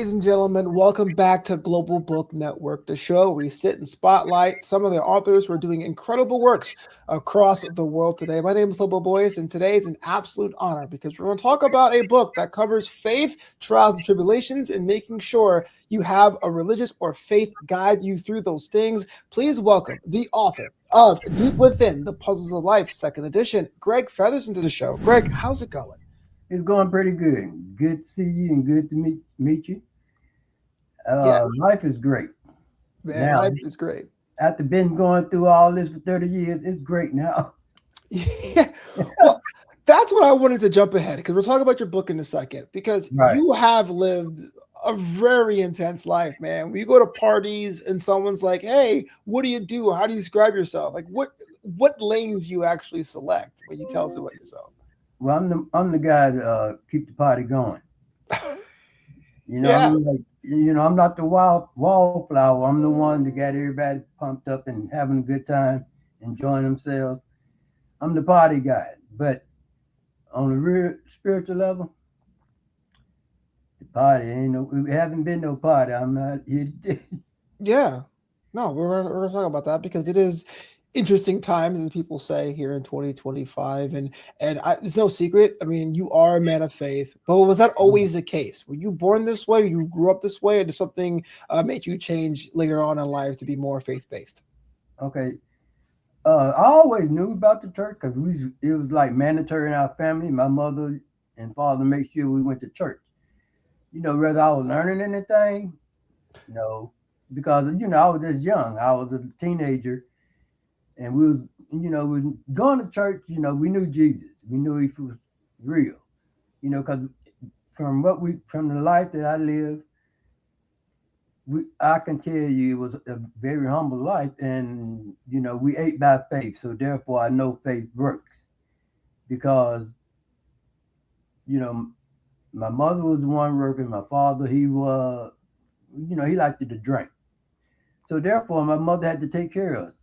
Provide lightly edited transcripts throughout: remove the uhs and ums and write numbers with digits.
ladies and gentlemen. Welcome back to Global Book Network, the show where we sit and spotlight some of the authors who are doing incredible works across the world today. My name is Global Boys, and today is an absolute honor because we're going to talk about a book that covers faith, trials, and tribulations, and making sure you have a religious or faith guide you through those things. Please welcome the author of Deep Within, The Puzzles of Life, second edition, Greg Featherson, to the show. Greg, how's it going? It's going pretty good. Good to see you and good to meet you. Yes, Life is great. man, Now, life is great. after been going through all this for 30 years, it's great now. Yeah. Well, that's what I wanted to jump ahead because we're talking about your book in a second because Right. you have lived a very intense life, man. When you go to parties and someone's like, "Hey, what do you do? How do you describe yourself?" Like, what lanes you actually select when you tell us about yourself? Well, I'm the guy to keep the party going. Yeah. I'm not the wallflower. I'm the one that got everybody pumped up and having a good time, enjoying themselves. I'm the party guy. But on a real spiritual level, the party ain't no. We haven't been no party. I'm not here to. Yeah. No, we're gonna talk about that because it is interesting times, as people say here in 2025. And it's no secret. I mean, you are a man of faith, but was that always the case? Were you born this way? You grew up this way, or did something make you change later on in life to be more faith based? Okay. I always knew about the church because it was like mandatory in our family. My mother and father made sure we went to church. Whether I was learning anything, no, because I was just young. I was a teenager, and we was going to church. We knew Jesus. We knew He was real. Because from the life that I lived, I can tell you it was a very humble life, and we ate by faith. So therefore, I know faith works because you know my mother was the one working. My father, he liked to drink. So therefore, my mother had to take care of us.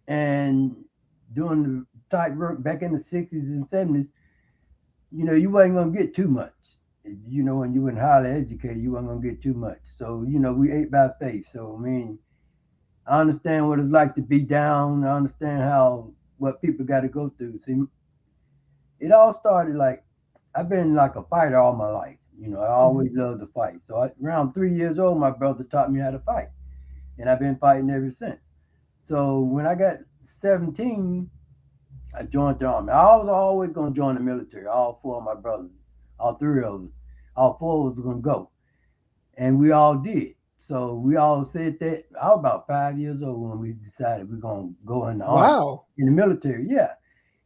And doing the type work back in the 60s and 70s, you wasn't gonna get too much. When you were highly educated, you wasn't gonna get too much. So we ate by faith. So I mean, I understand what it's like to be down. I understand what people got to go through. See, it all started like I've been like a fighter all my life. I Mhm. always loved to fight. So around 3 years old, my brother taught me how to fight, and I've been fighting ever since. So when I got 17, I joined the army. I was always gonna join the military. All four of my brothers, all three of us, all four of us were gonna go, and we all did. So we all said that I was about 5 years old when we decided we're gonna go in the army, Wow. in the military. Yeah,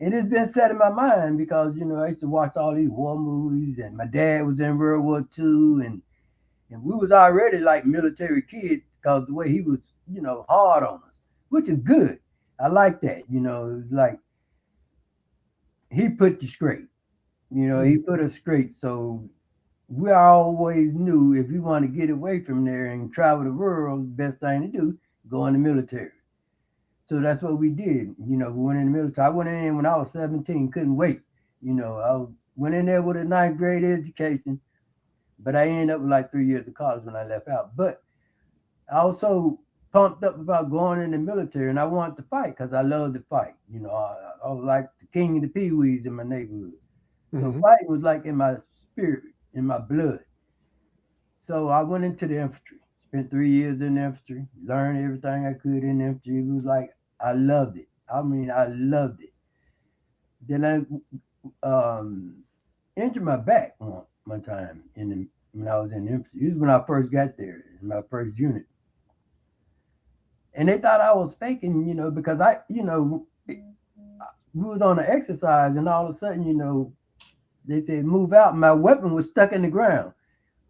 and it's been set in my mind because I used to watch all these war movies, and my dad was in World War II, and we was already like military kids because the way he was, hard on us, which is good. I like that. It's like he put you straight. He Mhm. put us straight. So we always knew if we want to get away from there and travel the world, the best thing to do, go in the military. So that's what we did. We went in the military. I went in when I was 17, couldn't wait. Went in there with a ninth grade education, but I ended up with like 3 years of college when I left out. But I was so pumped up about going in the military, and I wanted to fight because I love to fight. I was like the king of the peewees in my neighborhood. So Mhm. fighting was like in my spirit, in my blood. So I went into the infantry. Spent 3 years in the infantry. Learned everything I could in the infantry. It was like I loved it. I mean, I loved it. Then I injured my back one time when I was in the infantry. This was when I first got there in my first unit, and they thought I was faking, because we was on an exercise, and all of a sudden, they said move out. And my weapon was stuck in the ground,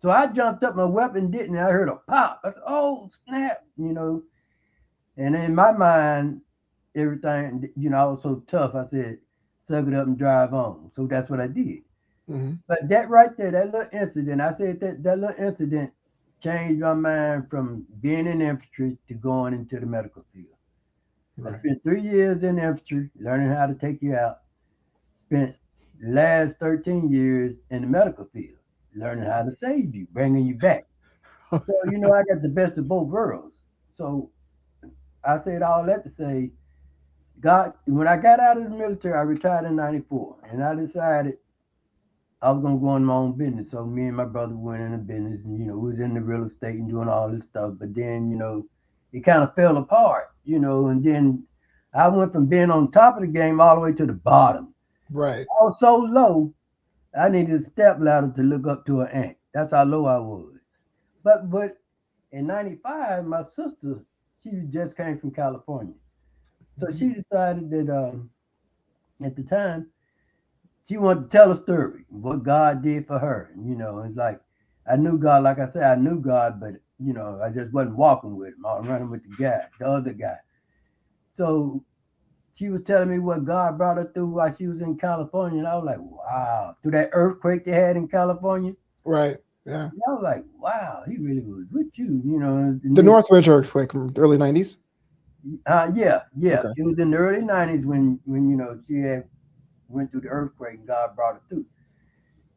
so I jumped up. My weapon didn't. And I heard a pop. I said, "Oh snap!" And in my mind, everything, I was so tough. I said, "Suck it up and drive on." So that's what I did. Mhm. But that right there, that little incident, I said that little incident changed my mind from being in infantry to going into the medical field. I Right. spent 3 years in infantry, learning how to take you out. Spent the last 13 years in the medical field, learning how to save you, bringing you back. So, I got the best of both worlds. So I said all that to say, God, when I got out of the military, I retired in 94. And I decided I was going to go on my own business. So me and my brother went in the business and, we was in the real estate and doing all this stuff. But then, it kind of fell apart, and then I went from being on top of the game all the way to the bottom. Right. I was so low, I needed a step ladder to look up to an ant. That's how low I was. But in 95, my sister, she just came from California. So Mhm. she decided that at the time, she wanted to tell a story, what God did for her. It's like I knew God, like I said, I knew God, but I just wasn't walking with him. I was running with the other guy. So she was telling me what God brought her through while she was in California. And I was like, wow. Through that earthquake they had in California. Right. Yeah. And I was like, wow, he really was with you. And The then, Northridge earthquake from the early 90s. yeah. Okay. It was in the early 90s when she had went through the earthquake and God brought her through.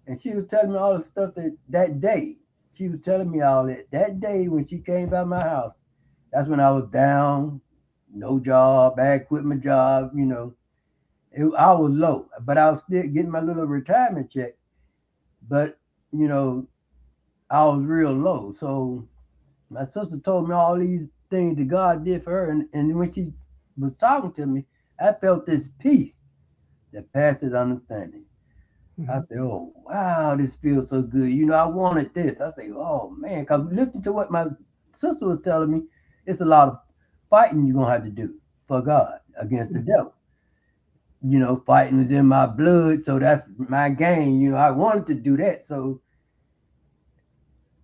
And she was telling me all the stuff that day. She was telling me all that. That day when she came by my house, that's when I was down, no job, I had quit my job. I was low, but I was still getting my little retirement check. But, you know, I was real low. So my sister told me all these things that God did for her. And when she was talking to me, I felt this peace that passes understanding. I Mhm. said, "Oh wow, this feels so good." I wanted this. I say, "Oh man," because listen to what my sister was telling me. It's a lot of fighting you're gonna have to do for God against the Mhm. devil. Fighting is in my blood, so that's my game. I wanted to do that. So,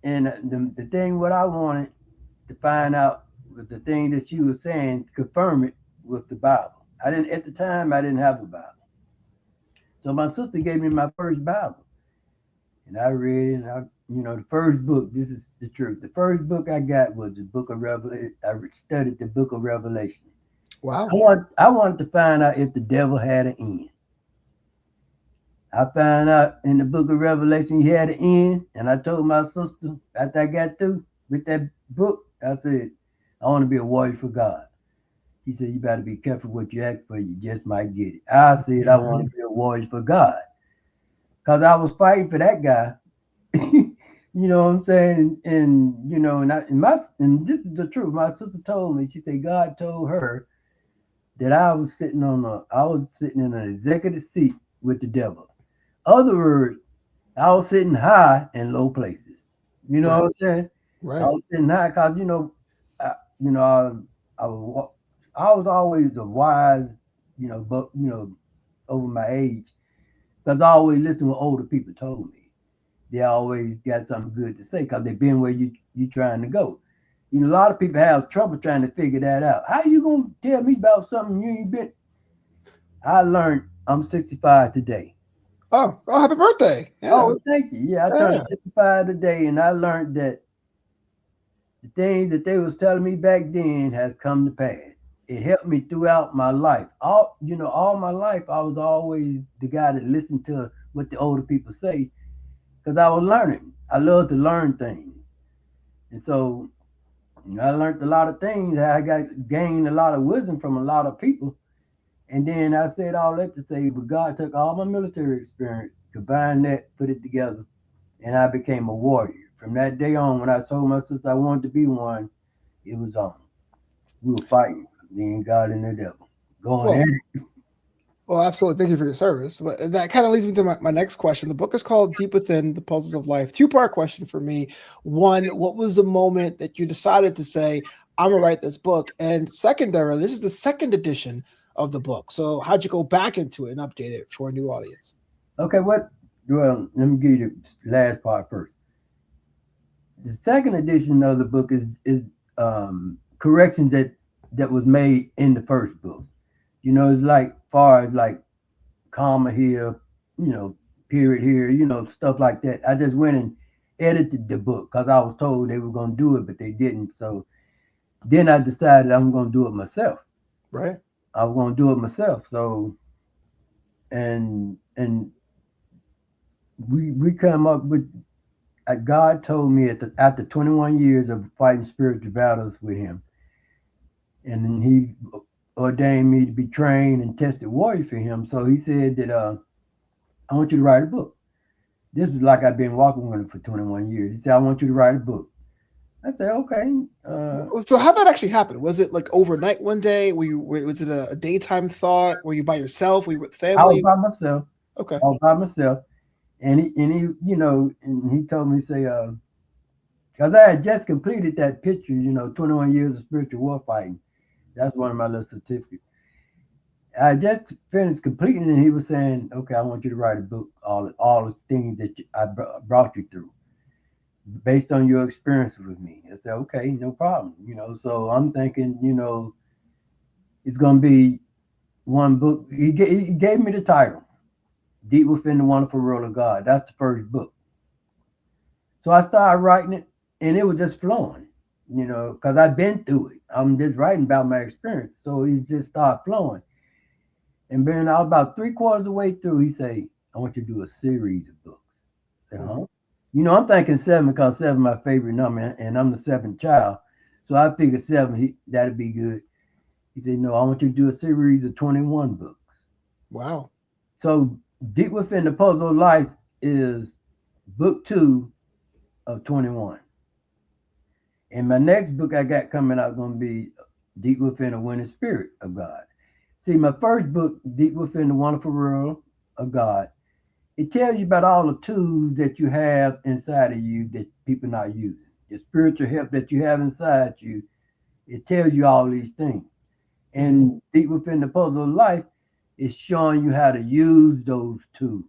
and the thing what I wanted to find out was the thing that she was saying, confirm it with the Bible. I didn't at the time. I didn't have a Bible, so my sister gave me my first Bible. And I read it, and the first book, this is the truth. The first book I got was the book of Revelation. I studied the book of Revelation. Wow. I wanted to find out if the devil had an end. I found out in the book of Revelation he had an end, and I told my sister after I got through with that book, I said, I want to be a warrior for God. He said, you better be careful what you ask for, you just might get it. I said, I want Mhm. to be a warrior for God. Because I was fighting for that guy. You know what I'm saying? And this is the truth. My sister told me. She said God told her that I was sitting in an executive seat with the devil. Other words, I was sitting high in low places. You know Right. what I'm saying? I Right. was sitting high because I, you know I was I was always a wise, but over my age because I always listened to what older people told me. They always got something good to say because they've been where you trying to go. A lot of people have trouble trying to figure that out. How you gonna tell me about something you ain't been? I learned I'm 65 today. Oh, oh, happy birthday. Yeah. Oh, thank you. Yeah, I turned Yeah. 65 today, and I learned that the things that they was telling me back then has come to pass. It helped me throughout my life. All my life, I was always the guy that listened to what the older people say because I was learning. I love to learn things. And so I learned a lot of things. I got gained a lot of wisdom from a lot of people. And then I said all that to say, but God took all my military experience, combined that, put it together, and I became a warrior. From that day on, when I told my sister I wanted to be one, it was on. We were fighting, me and God and the devil, going at Well, it. well, absolutely. Thank you for your service. But that kind of leads me to my next question. The book is called Deep Within the Puzzles of Life. Two-part question for me. One, what was the moment that you decided to say, I'm gonna write this book? And secondary, this is the second edition of the book. So how'd you go back into it and update it for a new audience? Okay, what? Well, let me give you the last part first. The second edition of the book is corrections that was made in the first book. It's like far as like comma here, you know, period here, stuff like that. I just went and edited the book because I was told they were going to do it, but they didn't. So then I decided I'm going to do it myself. Right. I was going to do it myself. So and we come up with God told me after 21 years of fighting spiritual battles with Him, and then He ordained me to be trained and tested warrior for Him. So He said that I want you to write a book. This was like I've been walking with Him for 21 years. He said, I want you to write a book. I said, okay. So how that actually happen? Was it like overnight one day? Was it a daytime thought? Were you by yourself? Were you with I was family? by myself. Okay. I was by myself. And he, and he told me, say, because I had just completed that picture, 21 years of spiritual war fighting. That's one of my little certificates. I just finished completing it, and he was saying, okay, I want you to write a book, all the things that I brought you through based on your experience with me. I said, okay, no problem. So I'm thinking, it's going to be one book. He gave me the title, Deep Within the Wonderful World of God. That's the first book. So I started writing it, and it was just flowing, because I've been through it. I'm just writing about my experience. So it just started flowing. And then I was about three-quarters of the way through, he said, I want you to do a series of books. I said, huh? I'm thinking seven because seven is my favorite number, and I'm the seventh child. So I figured seven, that'd be good. He said, no, I want you to do a series of 21 books. Wow. So Deep Within the Puzzle of Life is book 2 of 21. And my next book I got coming out going to be Deep Within the Winning Spirit of God. See, my first book, Deep Within the Wonderful World of God, it tells you about all the tools that you have inside of you that people not using. The spiritual help that you have inside you, it tells you all these things. And Deep Within the Puzzle of Life is showing you how to use those tools,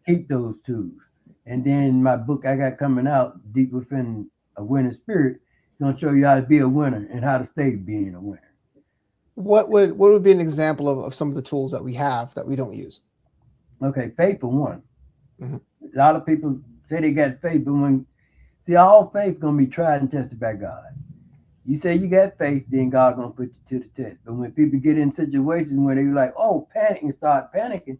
keep those tools. And then my book I got coming out, Deep Within a Winning Spirit, is going to show you how to be a winner and how to stay being a winner. What would be an example of some of the tools that we have that we don't use? Okay, faith for one. Mm-hmm. A lot of people say they got faith, but all faith gonna be tried and tested by God. You say you got faith, then God gonna put you to the test. But when people get in situations where they like, oh, panic and start panicking,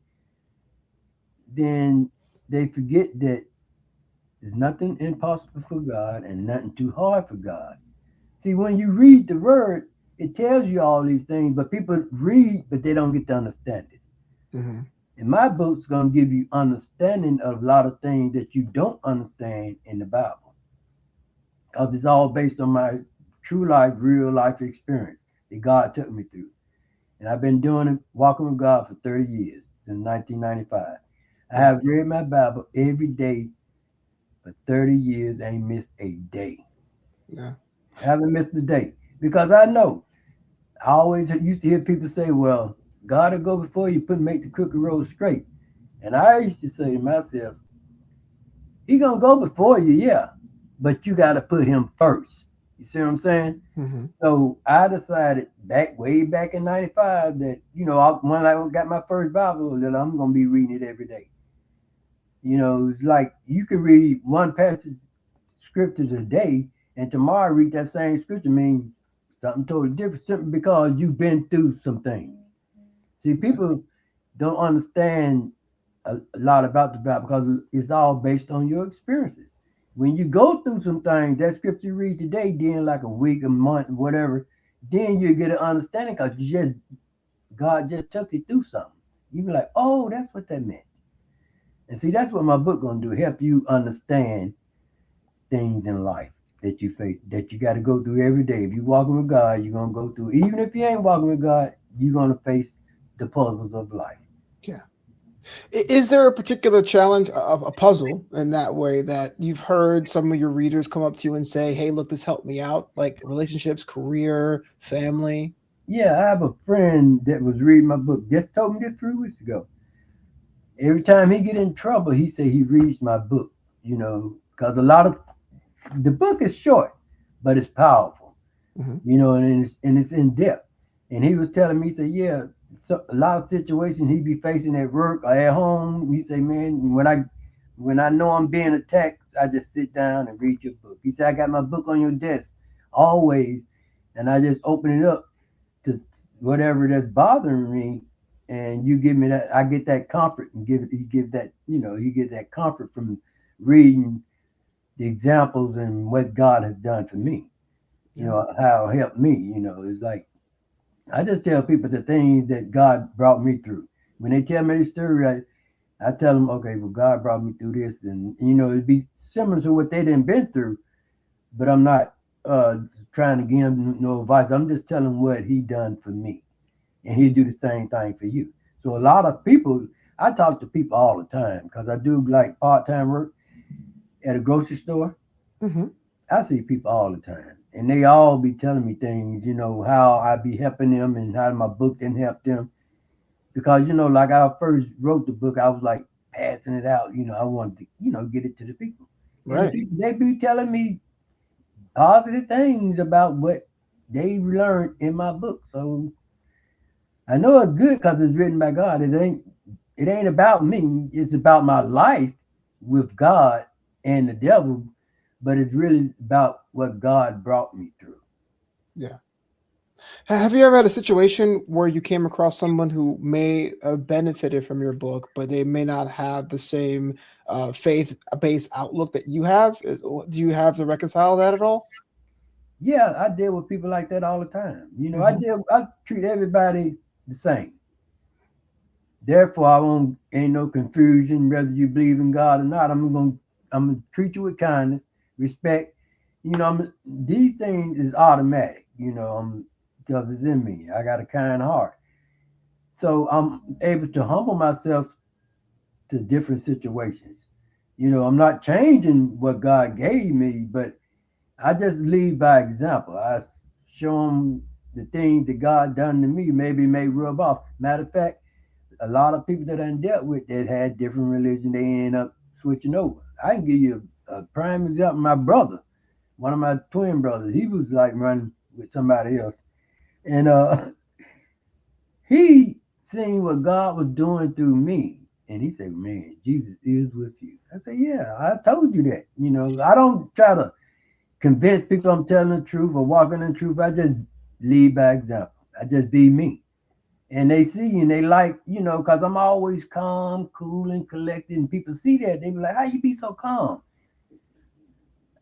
then they forget that there's nothing impossible for God and nothing too hard for God. See, when you read the word, it tells you all these things, but people read, but they don't get to understand it. Mm-hmm. And my book's going to give you understanding of a lot of things that you don't understand in the Bible. Because it's all based on my true life, real life experience that God took me through. And I've been doing it, walking with God for 30 years, since 1995. I have read my Bible every day for 30 years, ain't missed a day. Yeah. I haven't missed a day. Because I know, I always used to hear people say, well, God will go before you, make the crooked road straight. And I used to say to myself, He gonna go before you, yeah, but you got to put Him first. You see what I'm saying? Mm-hmm. So I decided way back in '95 that when I got my first Bible that I'm gonna be reading it every day. Like you can read one passage scriptures a day, and tomorrow read that same scripture means something totally different simply because you've been through some things. See, people don't understand a lot about the Bible because it's all based on your experiences. When you go through some things, that scripture you read today, then like a week, a month, whatever, then you get an understanding because God just took you through something. You be like, oh, that's what that meant. And see, that's what my book gonna do, help you understand things in life that you face, that you got to go through every day. If you're walking with God, you're gonna go through. Even if you ain't walking with God, you're gonna face the puzzles of life. Yeah. Is there a particular challenge, a puzzle in that way that you've heard some of your readers come up to you and say, "Hey, look, this helped me out," like relationships, career, family? Yeah, I have a friend that was reading my book. Just told me this 3 weeks ago. Every time he get in trouble, he say he reads my book. Because a lot of the book is short, but it's powerful. Mm-hmm. And it's in depth. And he was telling me, he said, yeah, so a lot of situations he be facing at work or at home. He say, man, when I know I'm being attacked, I just sit down and read your book. He said, I got my book on your desk always, and I just open it up to whatever that's bothering me, and you give me that. I get that comfort and you give that comfort reading the examples and what God has done for me. Yeah. How it helped me. It's like I just tell people the things that God brought me through. When they tell me the story, I tell them, okay, well, God brought me through this, and it'd be similar to what they didn't been through, but I'm not uh, trying to give them no advice. I'm just telling what He done for me, and He'll do the same thing for you. So a lot of people, I talk to people all the time because I do like part time work at a grocery store. Hmm. I see people all the time, and they all be telling me things, how I be helping them and how my book didn't help them. Because, like I first wrote the book, I was like passing it out. I wanted to, get it to the people. And the Right. people, they be telling me positive things about what they learned in my book. So I know it's good because it's written by God. It ain't about me. It's about my life with God and the devil, but it's really about what God brought me through. Yeah. Have you ever had a situation where you came across someone who may have benefited from your book, but they may not have the same faith-based outlook that you have? Do you have to reconcile that at all? Yeah, I deal with people like that all the time. Hmm. I treat everybody the same. Therefore, I won't ain't no confusion whether you believe in God or not. I'm gonna treat you with kindness, respect. These things is automatic. Because it's in me. I got a kind heart, so I'm able to humble myself to different situations. I'm not changing what God gave me, but I just lead by example. I show them the things that God done to me. Maybe it may rub off. Matter of fact, a lot of people that I dealt with that had different religion, they end up switching over. I can give you a prime example. My brother, one of my twin brothers, he was like running with somebody else, and he seen what God was doing through me, and he said, "Man, Jesus is with you." I said, "Yeah, I told you that." I don't try to convince people I'm telling the truth or walking in the truth. I just lead by example. I just be me. And they see and they like, because I'm always calm, cool, and collected. And people see that. They be like, how you be so calm?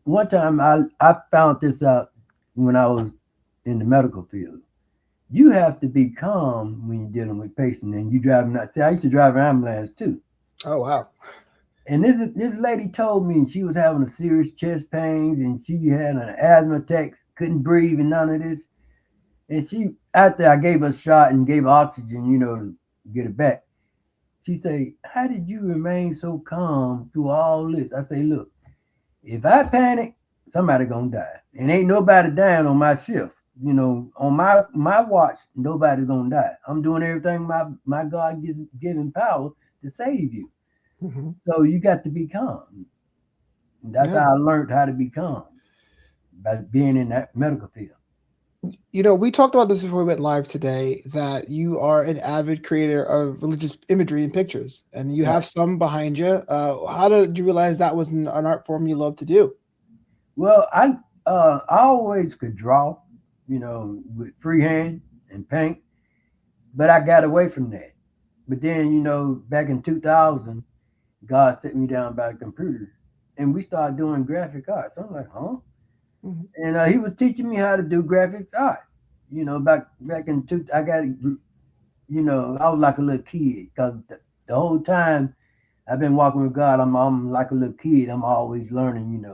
One time I found this out when I was in the medical field. You have to be calm when you're dealing with patients and you driving that. See, I used to drive an ambulance too. Oh wow. And this lady told me she was having a serious chest pains and she had an asthma attack, couldn't breathe and none of this. And she, after I gave her a shot and gave her oxygen, to get it back, she say, "How did you remain so calm through all this?" I say, "Look, if I panic, somebody gonna die, and ain't nobody dying on my shift. On my watch, nobody's gonna die. I'm doing everything my God gives given power to save you. Hmm. So you got to be calm. That's Yeah. how I learned how to be calm by being in that medical field. We talked about this before we went live today that you are an avid creator of religious imagery and pictures, and you Right. have some behind you. How did you realize that was an art form you love to do? Well, I always could draw, with freehand and paint, but I got away from that. But then, back in 2000, God set me down by a computer and we started doing graphic arts. I'm like, huh? Hmm. And he was teaching me how to do graphics arts. Back in I got, I was like a little kid because the whole time I've been walking with God, I'm like a little kid. I'm always learning.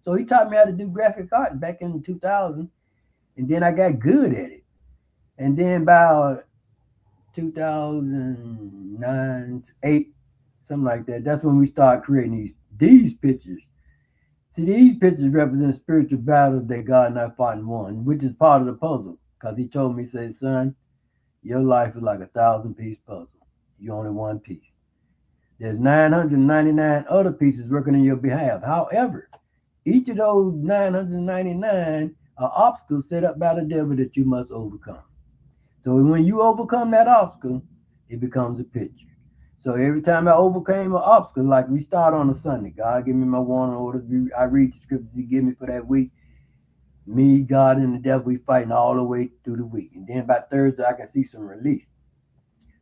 So he taught me how to do graphic art back in 2000, and then I got good at it. And then by 2009, 8, something like that. That's when we started creating these pictures. See, these pictures represent spiritual battles that God and I fought and won, which is part of the puzzle. Because he told me, he said, son, your life is like a 1,000-piece puzzle. You only one piece. There's 999 other pieces working in your behalf. However, each of those 999 are obstacles set up by the devil that you must overcome. So when you overcome that obstacle, it becomes a picture. So every time I overcame an obstacle, like we start on a Sunday, God give me my warning orders. I read the scriptures He give me for that week. Me, God, and the devil, we fighting all the way through the week. And then by Thursday, I can see some release.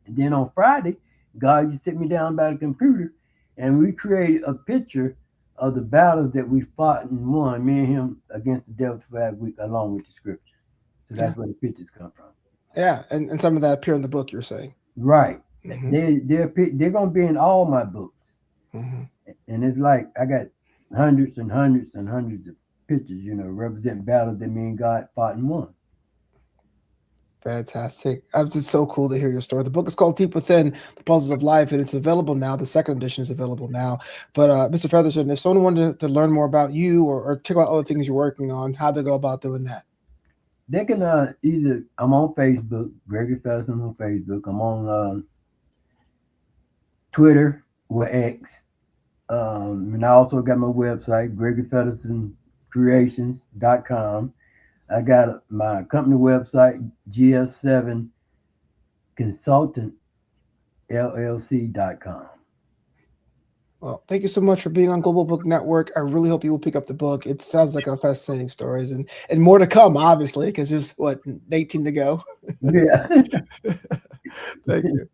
And then on Friday, God just sit me down by the computer, and we created a picture of the battles that we fought and won, me and him against the devil for that week, along with the scripture. So that's where the pictures come from. Yeah, and some of that appear in the book, you're saying. Right. Mm-hmm. They're gonna be in all my books. Mm-hmm. And it's like I got hundreds and hundreds and hundreds of pictures, representing battles that me and God fought and won. Fantastic. It's just so cool to hear your story. The book is called Deep Within, The Puzzles of Life, and it's available now. The second edition is available now. But Mr. Featherson, if someone wanted to learn more about you or check out other things you're working on, how'd they go about doing that? They can I'm on Facebook, Gregory Fetherson on Facebook. I'm on Twitter or X. And I also got my website, GregoryFeathersonCreations.com. I got my company website, GS7 Consultant LLC.com. Well, thank you so much for being on Global Book Network. I really hope you will pick up the book. It sounds like a fascinating stories and more to come, obviously, because there's 18 to go. Yeah. Thank you.